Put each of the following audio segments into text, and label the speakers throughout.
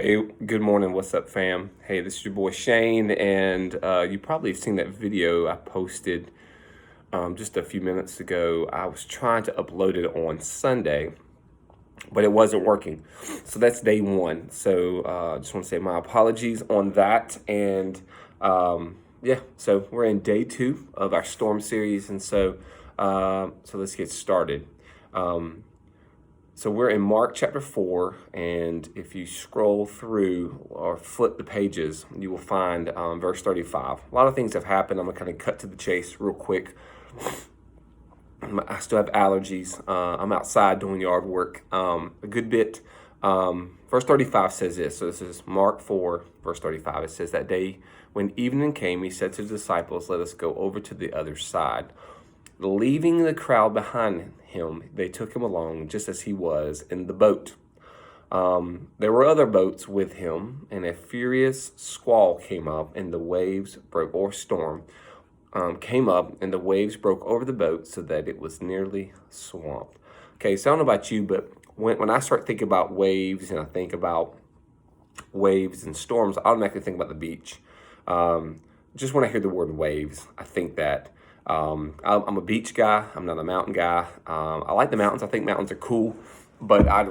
Speaker 1: Hey, good morning. What's up, fam? Hey, this is your boy Shane, and you probably have seen that video I posted just a few minutes ago. I was trying to upload it on Sunday, but it wasn't working. So that's day one. So I just want to say my apologies on that. And yeah, so we're in day two of our storm series, and so let's get started. Um, so we're in Mark chapter 4, and if you scroll through or flip the pages, you will find verse 35. A lot of things have happened. I'm going to kind of cut to the chase real quick. I still have allergies. I'm outside doing yard work a good bit. Verse 35 says this. So this is Mark 4, verse 35. It says, "That day when evening came, he said to the disciples, 'Let us go over to the other side.' Leaving the crowd behind him, they took him along just as he was in the boat. There were other boats with him, and a furious squall came up, and the waves broke, or storm came up, and the waves broke over the boat so that it was nearly swamped." Okay, so I don't know about you, but when I start thinking about waves and I think about waves and storms, I automatically think about the beach. Just when I hear the word waves, I think that I'm a beach guy. I'm not a mountain guy. I like the mountains. I think mountains are cool, but I'd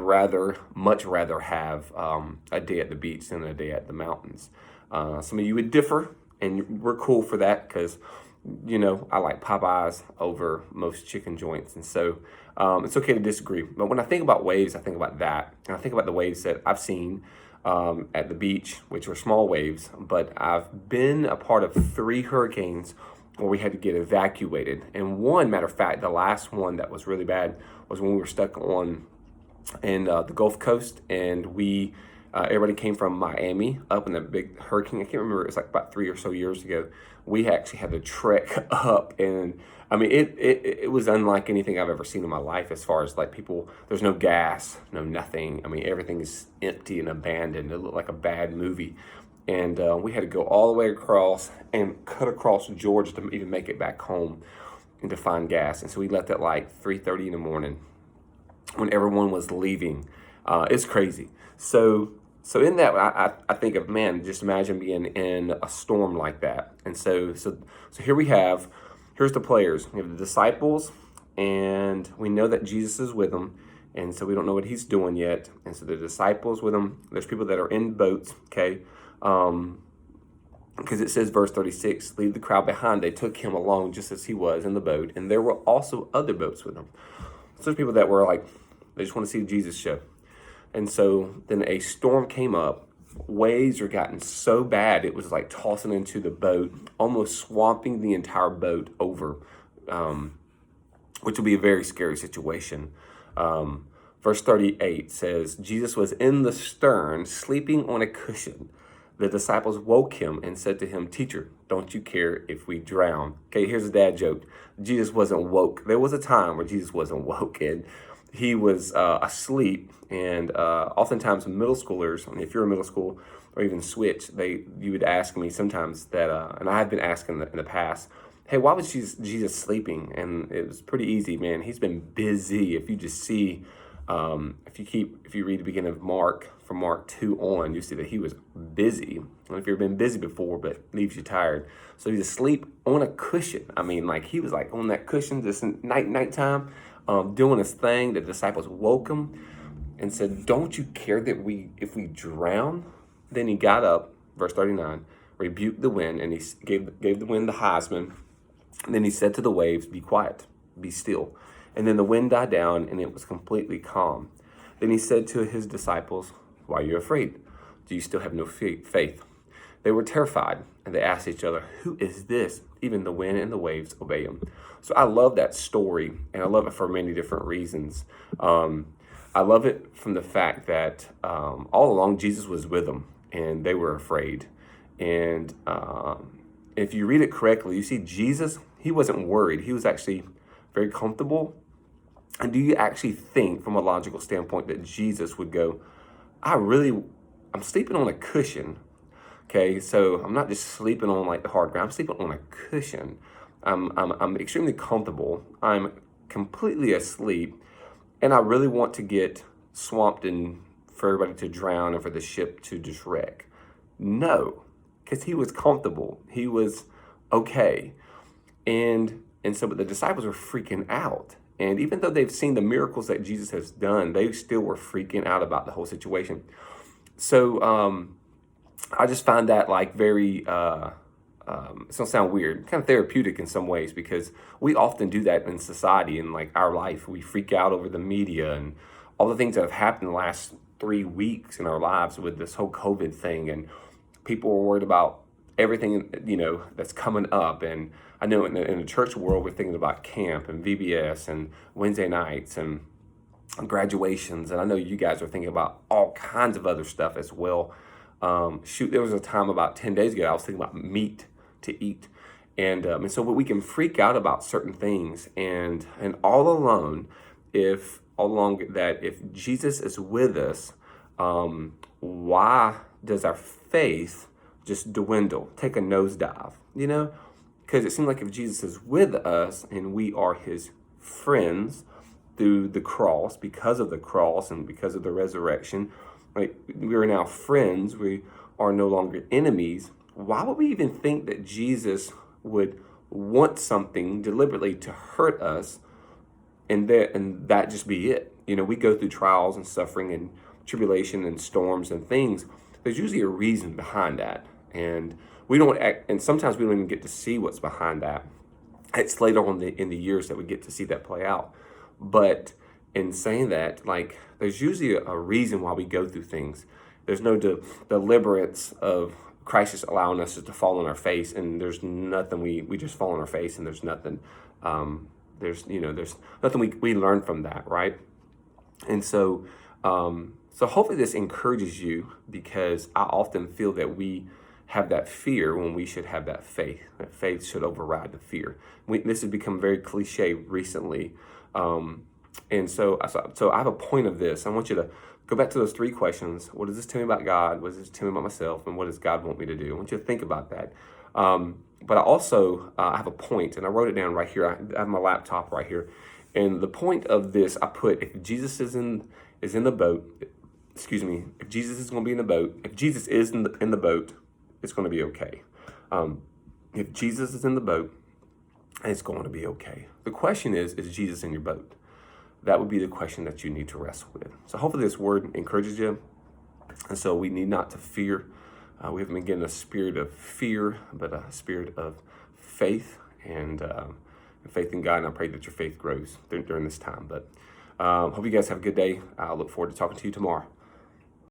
Speaker 1: much rather have a day at the beach than a day at the mountains. Some of you would differ, and we're cool for that because, I like Popeyes over most chicken joints. And so it's okay to disagree. But when I think about waves, I think about that. And I think about the waves that I've seen at the beach, which were small waves. But I've been a part of 3 hurricanes where we had to get evacuated. And one, matter of fact, the last one that was really bad was when we were stuck in the Gulf Coast, and everybody came from Miami up in the big hurricane. I can't remember. It was like about 3 or so years ago. We actually had to trek up, and I mean, it was unlike anything I've ever seen in my life. As far as like people, there's no gas, no nothing. I mean, everything is empty and abandoned. It looked like a bad movie. And we had to go all the way across and cut across Georgia to even make it back home and to find gas. And so we left at like 3:30 in the morning when everyone was leaving. It's crazy. So in that, I think of, man, just imagine being in a storm like that. And so here's the players. We have the disciples, and we know that Jesus is with them. And so we don't know what he's doing yet. And so the disciples with him. There's people that are in boats, okay? Because it says, verse 36, leave the crowd behind. They took him along just as he was in the boat. And there were also other boats with him. So there's people that were like, they just want to see the Jesus show. And so then a storm came up. Waves were gotten so bad, it was like tossing into the boat, almost swamping the entire boat over, which would be a very scary situation. Verse 38 says, Jesus was in the stern, sleeping on a cushion. The disciples woke him and said to him, "Teacher, don't you care if we drown?" Okay, here's a dad joke. Jesus wasn't woke. There was a time where Jesus wasn't woke, and he was asleep. And oftentimes middle schoolers, I mean, if you're in middle school or even switch, you would ask me sometimes that, and I have been asking in the past, "Hey, why was Jesus sleeping?" And it was pretty easy, man. He's been busy. If you just see, if you read the beginning of Mark, from Mark 2 on, you see that he was busy. I don't know if you've been busy before, but leaves you tired. So he's asleep on a cushion. I mean, like he was like on that cushion just nighttime, doing his thing. The disciples woke him and said, "Don't you care that if we drown?" Then he got up, verse 39, rebuked the wind, and he gave the wind the Heisman. And then he said to the waves, "Be quiet, be still." And then the wind died down, and it was completely calm. Then he said to his disciples, "Why are you afraid? Do you still have no faith?" They were terrified, and they asked each other, "Who is this? Even the wind and the waves obey him." So I love that story, and I love it for many different reasons. I love it from the fact that all along Jesus was with them, and they were afraid. And if you read it correctly, you see Jesus, he wasn't worried. He was actually very comfortable. And do you actually think, from a logical standpoint, that Jesus would go, I'm sleeping on a cushion. Okay, so I'm not just sleeping on like the hard ground. I'm sleeping on a cushion. I'm extremely comfortable. I'm completely asleep, and I really want to get swamped in for everybody to drown and for the ship to just wreck? No, because he was comfortable. He was okay. And so but the disciples were freaking out. And even though they've seen the miracles that Jesus has done, they still were freaking out about the whole situation. So I just find that like very, it's gonna sound weird, kind of therapeutic in some ways, because we often do that in society, in like our life. We freak out over the media and all the things that have happened in the last 3 weeks in our lives with this whole COVID thing. And people are worried about everything, that's coming up. And I know in the church world, we're thinking about camp and VBS and Wednesday nights and graduations. And I know you guys are thinking about all kinds of other stuff as well. There was a time about 10 days ago, I was thinking about meat to eat. And so we can freak out about certain things, and all along that if Jesus is with us, why does our faith just dwindle, take a nosedive, Because it seems like if Jesus is with us and we are his friends through the cross, because of the cross and because of the resurrection, like we are now friends, we are no longer enemies. Why would we even think that Jesus would want something deliberately to hurt us and that just be it? We go through trials and suffering and tribulation and storms and things. There's usually a reason behind that. And we don't act, and sometimes we don't even get to see what's behind that. It's later on in the years that we get to see that play out. But in saying that, like, there's usually a reason why we go through things. There's no deliberate of Christ just allowing us to fall on our face, and there's nothing we just fall on our face, and there's nothing there's nothing we learn from that, right? And so so hopefully this encourages you, because I often feel that we have that fear when we should have that faith. That faith should override the fear. This has become very cliche recently. And so I have a point of this. I want you to go back to those 3 questions. What does this tell me about God? What does this tell me about myself? And what does God want me to do? I want you to think about that. But I also I have a point, and I wrote it down right here. I have my laptop right here. And the point of this, I put, if Jesus is in the boat, if Jesus is going to be in the boat, if Jesus is in the boat, it's going to be okay. If Jesus is in the boat, it's going to be okay. The question is Jesus in your boat? That would be the question that you need to wrestle with. So hopefully this word encourages you. And so we need not to fear. We haven't been given a spirit of fear, but a spirit of faith and faith in God. And I pray that your faith grows during this time. But hope you guys have a good day. I look forward to talking to you tomorrow.